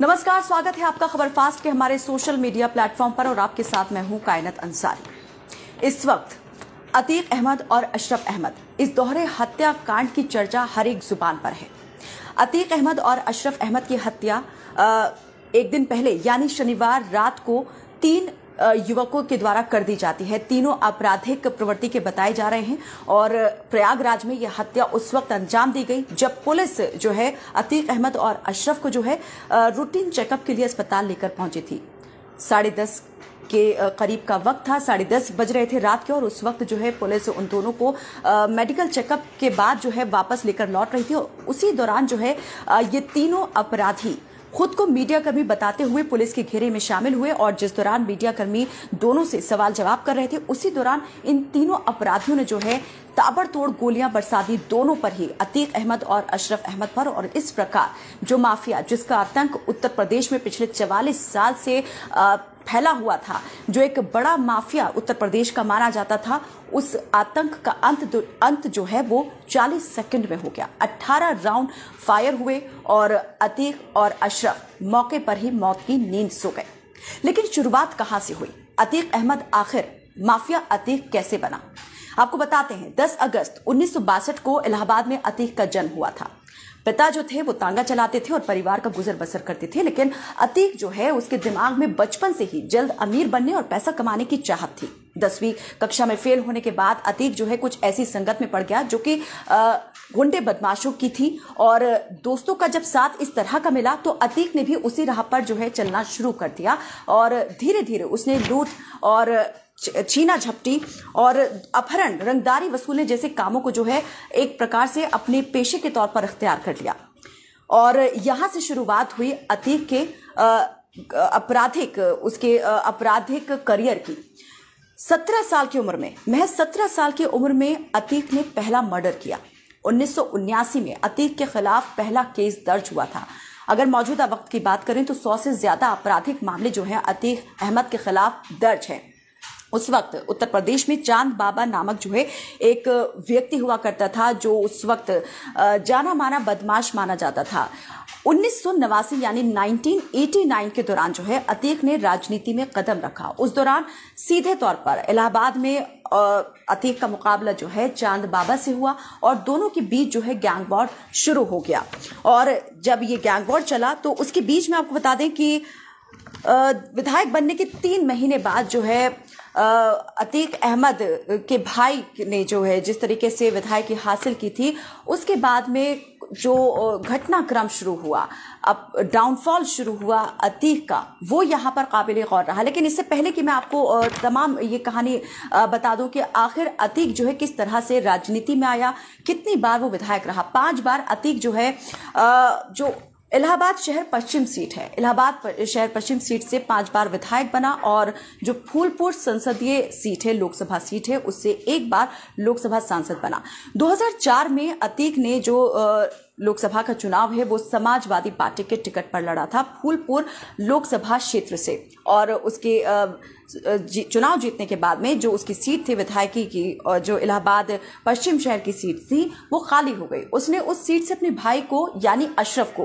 नमस्कार, स्वागत है आपका खबर फास्ट के हमारे सोशल मीडिया प्लेटफॉर्म पर और आपके साथ मैं हूं कायनात अंसारी। इस वक्त अतीक अहमद और अशरफ अहमद इस दोहरे हत्याकांड की चर्चा हर एक जुबान पर है। अतीक अहमद और अशरफ अहमद की हत्या एक दिन पहले यानी शनिवार रात को 3 युवकों के द्वारा कर दी जाती है। तीनों आपराधिक प्रवृत्ति के बताए जा रहे हैं और प्रयागराज में यह हत्या उस वक्त अंजाम दी गई जब पुलिस जो है अतीक अहमद और अशरफ को जो है रूटीन चेकअप के लिए अस्पताल लेकर पहुंची थी। 10:30 के करीब का वक्त था, 10:30 बज रहे थे रात के, और उस वक्त जो है पुलिस उन दोनों को मेडिकल चेकअप के बाद जो है वापस लेकर लौट रही थी। उसी दौरान जो है ये तीनों अपराधी खुद को मीडिया कर्मी बताते हुए पुलिस के घेरे में शामिल हुए और जिस दौरान मीडिया कर्मी दोनों से सवाल जवाब कर रहे थे उसी दौरान इन तीनों अपराधियों ने जो है ताबड़तोड़ गोलियां बरसा दी, दोनों पर ही, अतीक अहमद और अशरफ अहमद पर। और इस प्रकार जो माफिया जिसका आतंक उत्तर प्रदेश में पिछले 44 साल से फैला हुआ था, जो एक बड़ा माफिया उत्तर प्रदेश का माना जाता था, उस आतंक का अंत जो है वो 40 सेकंड में हो गया। 18 राउंड फायर हुए और अतीक और अशरफ मौके पर ही मौत की नींद सो गए। लेकिन शुरुआत कहां से हुई? अतीक अहमद आखिर माफिया अतीक कैसे बना? आपको बताते हैं, 10 अगस्त 1962 को इलाहाबाद में अतीक का जन्म हुआ था। पिता जो थे वो तांगा चलाते थे और परिवार का गुजर बसर करते थे, लेकिन अतीक जो है उसके दिमाग में बचपन से ही जल्द अमीर बनने और पैसा कमाने की चाहत थी। 10वीं कक्षा में फेल होने के बाद अतीक जो है कुछ ऐसी संगत में पड़ गया जो कि गुंडे बदमाशों की थी, और दोस्तों का जब साथ इस तरह का मिला तो अतीक ने भी उसी राह पर जो है चलना शुरू कर दिया और धीरे धीरे उसने लूट और छीना झपटी और अपहरण, रंगदारी वसूलने जैसे कामों को जो है एक प्रकार से अपने पेशे के तौर पर अख्तियार कर लिया। और यहां से शुरुआत हुई अतीक के आपराधिक करियर की। 17 साल की उम्र में, महज 17 साल की उम्र में अतीक ने पहला मर्डर किया। 1979 में अतीक के खिलाफ पहला केस दर्ज हुआ था। अगर मौजूदा वक्त की बात करें तो 100 से ज्यादा आपराधिक मामले जो है अतीक अहमद के खिलाफ दर्ज है। उस वक्त उत्तर प्रदेश में चांद बाबा नामक जो है एक व्यक्ति हुआ करता था, जो उस वक्त जाना माना बदमाश माना जाता था। 1989 यानी 1989 के दौरान जो है अतीक ने राजनीति में कदम रखा। उस दौरान सीधे तौर पर इलाहाबाद में अतीक का मुकाबला जो है चांद बाबा से हुआ और दोनों के बीच जो है गैंग वॉर शुरू हो गया। और जब ये गैंग वॉर चला तो उसके बीच में आपको बता दें कि विधायक बनने के 3 महीने बाद जो है अतीक अहमद के भाई ने जो है जिस तरीके से विधायकी हासिल की थी, उसके बाद में जो घटनाक्रम शुरू हुआ, अब डाउनफॉल शुरू हुआ अतीक का, वो यहाँ पर काबिल गौर रहा। लेकिन इससे पहले कि मैं आपको तमाम ये कहानी बता दूं कि आखिर अतीक जो है किस तरह से राजनीति में आया, कितनी बार वो विधायक रहा। 5 बार अतीक जो है जो इलाहाबाद शहर पश्चिम सीट है, इलाहाबाद शहर पश्चिम सीट से 5 बार विधायक बना, और जो फूलपुर संसदीय सीट है, लोकसभा सीट है, उससे 1 बार लोकसभा सांसद बना। 2004 में अतीक ने जो लोकसभा का चुनाव है वो समाजवादी पार्टी के टिकट पर लड़ा था फूलपुर लोकसभा क्षेत्र से, और उसके चुनाव जीतने के बाद में जो उसकी सीट थी विधायकी की, और जो इलाहाबाद पश्चिम शहर की सीट थी वो खाली हो गई। उसने उस सीट से अपने भाई को यानी अशरफ को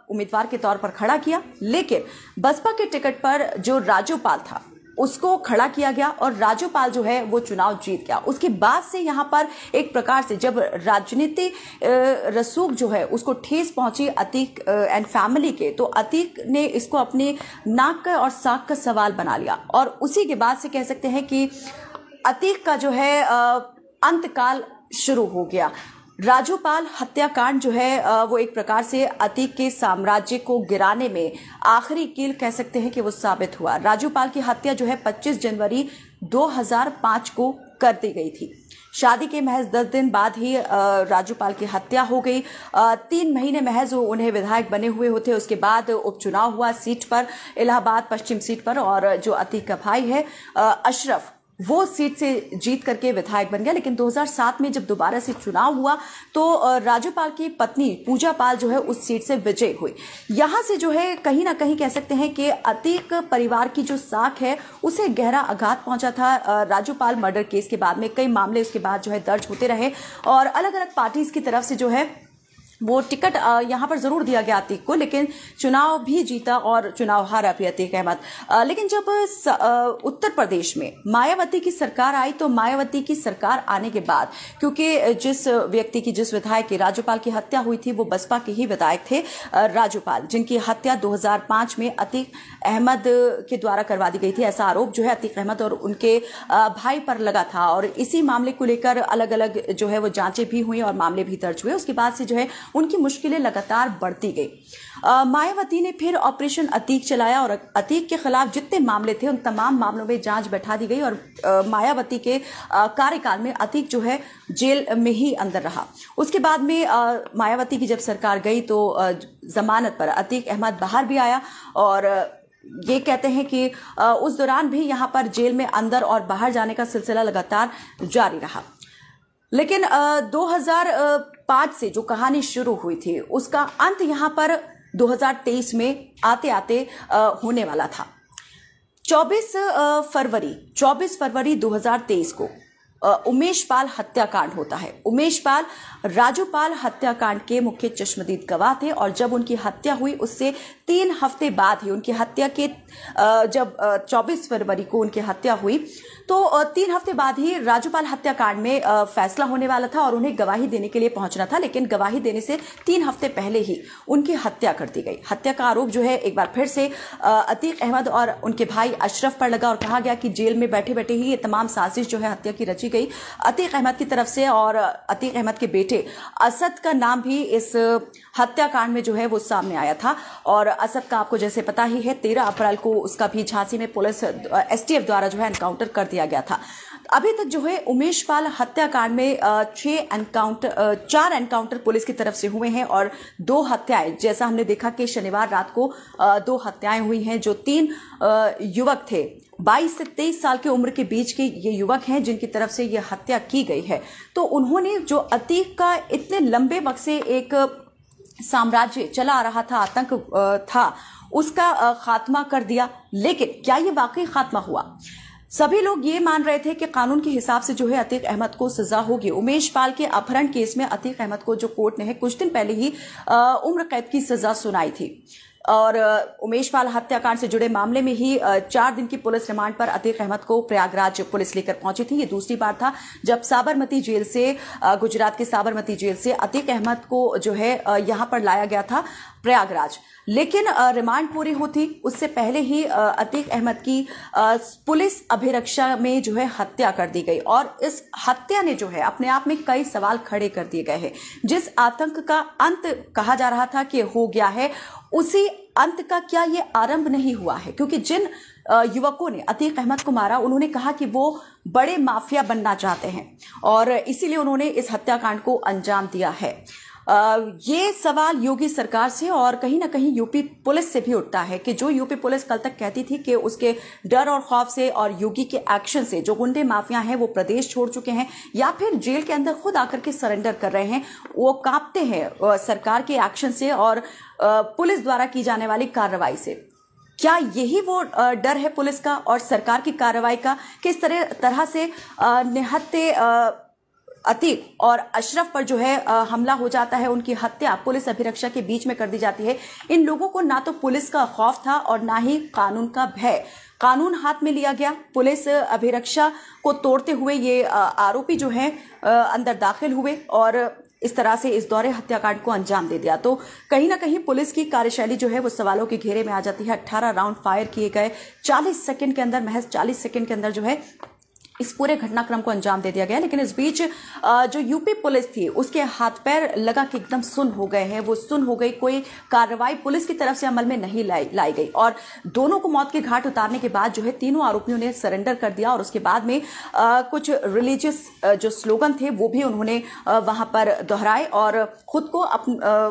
उम्मीदवार के तौर पर खड़ा किया, लेकिन बसपा के टिकट पर जो राजूपाल था उसको खड़ा किया गया और राजूपाल जो है वो चुनाव जीत गया। उसके बाद से यहाँ पर एक प्रकार से जब राजनीति रसूख जो है उसको ठेस पहुंची अतीक एंड फैमिली के, तो अतीक ने इसको अपने नाक का और साक का सवाल बना लिया, और उसी के बाद से कह सकते हैं कि अतीक का जो है अंतकाल शुरू हो गया। राजूपाल हत्याकांड जो है वो एक प्रकार से अतीक के साम्राज्य को गिराने में आखिरी कील कह सकते हैं कि वो साबित हुआ। राजूपाल की हत्या जो है 25 जनवरी 2005 को कर दी गई थी। शादी के महज 10 दिन बाद ही राजूपाल की हत्या हो गई। 3 महीने महज उन्हें विधायक बने हुए होते। उसके बाद उपचुनाव हुआ सीट पर, इलाहाबाद पश्चिम सीट पर, और जो अतीक का भाई है अशरफ, वो सीट से जीत करके विधायक बन गया। लेकिन 2007 में जब दोबारा से चुनाव हुआ तो राजूपाल की पत्नी पूजा पाल जो है उस सीट से विजयी हुई। यहां से जो है कहीं ना कहीं कह सकते हैं कि अतीक परिवार की जो साख है उसे गहरा आघात पहुंचा था। राजूपाल मर्डर केस के बाद में कई मामले उसके बाद जो है दर्ज होते रहे और अलग अलग पार्टीज की तरफ से जो है वो टिकट यहाँ पर जरूर दिया गया अतीक को, लेकिन चुनाव भी जीता और चुनाव हारा भी अतीक अहमद। लेकिन जब उत्तर प्रदेश में मायावती की सरकार आई, तो मायावती की सरकार आने के बाद, क्योंकि जिस व्यक्ति की, जिस विधायक की राज्यपाल की हत्या हुई थी, वो बसपा के ही विधायक थे राज्यपाल, जिनकी हत्या 2005 में अतीक अहमद के द्वारा करवा दी गई थी। ऐसा आरोप जो है अतीक अहमद और उनके भाई पर लगा था, और इसी मामले को लेकर अलग अलग जो है वो जांचें भी हुई और मामले भी दर्ज हुए। उसके बाद से जो है उनकी मुश्किलें लगातार बढ़ती गई। मायावती ने फिर ऑपरेशन अतीक चलाया और अतीक के खिलाफ जितने मामले थे उन तमाम मामलों में जांच बैठा दी गई, और मायावती के कार्यकाल में अतीक जो है जेल में ही अंदर रहा। उसके बाद में मायावती की जब सरकार गई तो जमानत पर अतीक अहमद बाहर भी आया, और ये कहते हैं कि उस दौरान भी यहां पर जेल में अंदर और बाहर जाने का सिलसिला लगातार जारी रहा। लेकिन 2005 से जो कहानी शुरू हुई थी, उसका अंत यहां पर 2023 में आते आते होने वाला था। 24 फरवरी 2023 को उमेश पाल हत्याकांड होता है। उमेश पाल राजूपाल हत्याकांड के मुख्य चश्मदीद गवाह थे, और जब उनकी हत्या हुई उससे 3 हफ्ते बाद ही उनकी हत्या के जब 24 फरवरी को उनकी हत्या हुई, तो 3 हफ्ते बाद ही राजूपाल हत्याकांड में फैसला होने वाला था और उन्हें गवाही देने के लिए पहुंचना था। लेकिन गवाही देने से 3 हफ्ते पहले ही उनकी हत्या कर दी गई। हत्या का आरोप जो है एक बार फिर से अतीक अहमद और उनके भाई अशरफ पर लगा, और कहा गया कि जेल में बैठे बैठे ही ये तमाम साजिश जो है हत्या की रची गई अतीक अहमद की तरफ से। और अतीक अहमद के बेटे असद का नाम भी इस हत्याकांड में जो है वो सामने आया था। और असद का आपको जैसे पता ही है, 13 अप्रैल को उसका भी झांसी में पुलिस एसटीएफ द्वारा जो है एनकाउंटर कर दिया गया था। अभी तक जो है उमेश पाल हत्याकांड में 4 एनकाउंटर पुलिस की तरफ से हुए हैं, और 2 हत्याएं, जैसा हमने देखा कि शनिवार रात को 2 हत्याएं हुई हैं। जो 3 युवक थे, 22 से 23 साल की उम्र के बीच के ये युवक हैं जिनकी तरफ से ये हत्या की गई है। तो उन्होंने जो अतीक का इतने लंबे वक्त से एक साम्राज्य चला आ रहा था, आतंक था, उसका खात्मा कर दिया। लेकिन क्या ये वाकई खात्मा हुआ? सभी लोग ये मान रहे थे कि कानून के हिसाब से जो है अतीक अहमद को सजा होगी। उमेश पाल के अपहरण केस में अतीक अहमद को जो कोर्ट ने है कुछ दिन पहले ही उम्र कैद की सजा सुनाई थी, और उमेश पाल हत्याकांड से जुड़े मामले में ही 4 दिन की पुलिस रिमांड पर अतीक अहमद को प्रयागराज पुलिस लेकर पहुंची थी। ये दूसरी बार था जब साबरमती जेल से, गुजरात के साबरमती जेल से अतीक अहमद को जो है यहां पर लाया गया था प्रयागराज। लेकिन रिमांड पूरी होती उससे पहले ही अतीक अहमद की पुलिस अभिरक्षा में जो है हत्या कर दी गई, और इस हत्या ने जो है अपने आप में कई सवाल खड़े कर दिए गए हैं। जिस आतंक का अंत कहा जा रहा था कि हो गया है, उसी अंत का क्या ये आरंभ नहीं हुआ है? क्योंकि जिन युवकों ने अतीक अहमद को मारा, उन्होंने कहा कि वो बड़े माफिया बनना चाहते हैं, और इसीलिए उन्होंने इस हत्याकांड को अंजाम दिया है। ये सवाल योगी सरकार से और कहीं ना कहीं यूपी पुलिस से भी उठता है कि जो यूपी पुलिस कल तक कहती थी कि उसके डर और खौफ से और योगी के एक्शन से जो गुंडे माफिया हैं वो प्रदेश छोड़ चुके हैं या फिर जेल के अंदर खुद आकर के सरेंडर कर रहे हैं, वो कांपते हैं सरकार के एक्शन से और पुलिस द्वारा की जाने वाली कार्रवाई से। क्या यही वो डर है पुलिस का और सरकार की कार्रवाई का? किस तरह से निहत्थे अतीक और अशरफ पर जो है हमला हो जाता है, उनकी हत्या पुलिस अभिरक्षा के बीच में कर दी जाती है। इन लोगों को ना तो पुलिस का खौफ था और ना ही कानून का भय। कानून हाथ में लिया गया, पुलिस अभिरक्षा को तोड़ते हुए ये आरोपी जो है अंदर दाखिल हुए और इस तरह से इस दौरे हत्याकांड को अंजाम दे दिया। तो कहीं ना कहीं पुलिस की कार्यशैली जो है वो सवालों के घेरे में आ जाती है। 18 राउंड फायर किए गए, 40 सेकंड के अंदर, महज 40 सेकंड के अंदर जो है इस पूरे घटनाक्रम को अंजाम दे दिया गया। लेकिन इस बीच जो यूपी पुलिस थी उसके हाथ पैर लगा कि एकदम सुन्न हो गए हैं, वो सुन्न हो गई। कोई कार्रवाई पुलिस की तरफ से अमल में नहीं लाई गई और दोनों को मौत के घाट उतारने के बाद जो है तीनों आरोपियों ने सरेंडर कर दिया और उसके बाद में कुछ रिलीजियस जो स्लोगन थे वो भी उन्होंने वहां पर दोहराए और खुद को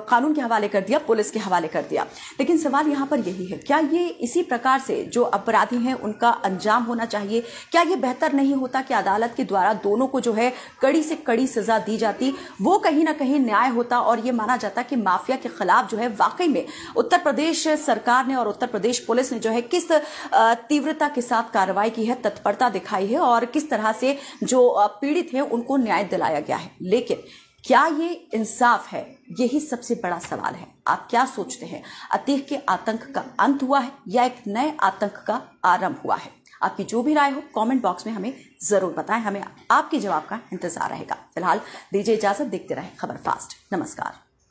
कानून के हवाले कर दिया, पुलिस के हवाले कर दिया। लेकिन सवाल यहां पर यही है, क्या ये इसी प्रकार से जो अपराधी हैं उनका अंजाम होना चाहिए? क्या ये बेहतर नहीं होता कि अदालत के द्वारा दोनों को जो है कड़ी से कड़ी सजा दी जाती? वो कहीं ना कहीं न्याय होता और ये माना जाता कि माफिया के खिलाफ जो है वाकई में उत्तर प्रदेश सरकार ने और उत्तर प्रदेश पुलिस ने जो है किस तीव्रता के साथ कार्रवाई की है, तत्परता दिखाई है और किस तरह से जो पीड़ित है उनको न्याय दिलाया गया है। लेकिन क्या ये इंसाफ है? यही सबसे बड़ा सवाल है। आप क्या सोचते हैं? अतीक के आतंक का अंत हुआ है या एक नए आतंक का आरंभ हुआ है? आपकी जो भी राय हो कमेंट बॉक्स में हमें जरूर बताएं। हमें आपके जवाब का इंतजार रहेगा। फिलहाल दीजिए इजाजत, देखते रहें खबर फास्ट। नमस्कार।